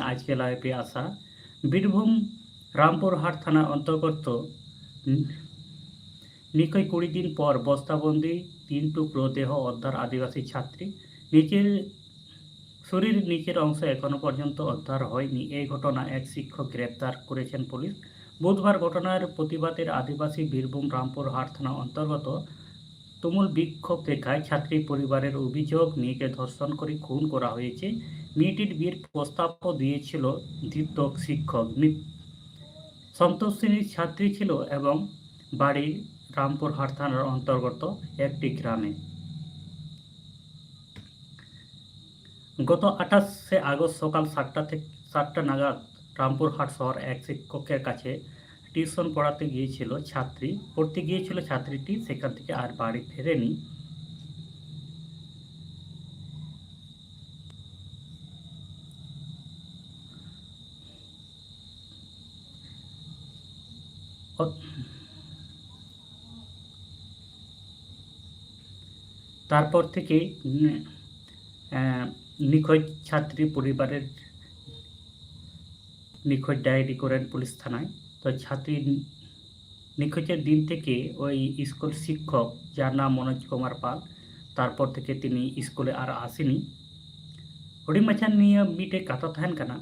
আজকে লাইভে আসা। বীরভূম রামপুরহাট থানার অন্তর্গত নিখোঁজ 20 দিন পর বস্তাবন্দি 3 টুকরো দেহ উদ্ধার আদিবাসী ছাত্রী। শরীরের নিচের অংশ এখনো পর্যন্ত উদ্ধার হয়নি। এই ঘটনা এক শিক্ষক গ্রেপ্তার করেছেন পুলিশ। বুধবার ঘটনার প্রতিবাদের আদিবাসী বীরভূম রামপুরহাট থানা অন্তর্গত তুমুল বিক্ষোভ দেখায় ছাত্রী পরিবারের অভিযোগ, মেয়েকে ধর্ষণ করে খুন করা হয়েছে। মেয়েটির বিয়ের প্রস্তাবও দিয়েছিল ধৃত শিক্ষক। সন্তোষ শ্রেণীর ছাত্রী ছিল এবং বাড়ি রামপুরহাট থানার অন্তর্গত একটি গ্রামে। গত 28শে আগস্ট সকাল 7টা নাগাদ রামপুরহাট শহর এক শিক্ষকের কাছে টিউশন পড়তে গিয়েছিল ছাত্রীটি। সেখান থেকে আর বাড়ি ফেরেনি। তারপর থেকে নিখোঁজ ছাত্রী পরিবারের নিখোঁজ ডায়েরি করেন পুলিশ থানায়। তো ছাত্রী নিখোঁজের দিন থেকে ওই স্কুল শিক্ষক, যার নাম মনোজ কুমার পাল, তারপর থেকে তিনি স্কুলে আর আসেনি। ᱦᱩᱰᱤᱧ ᱢᱟᱪᱷᱟ ᱱᱤᱭᱟᱹ ᱢᱤᱫᱴᱮᱡ ᱠᱟᱛᱷᱟ ᱛᱟᱦᱮᱱ ᱠᱟᱱᱟ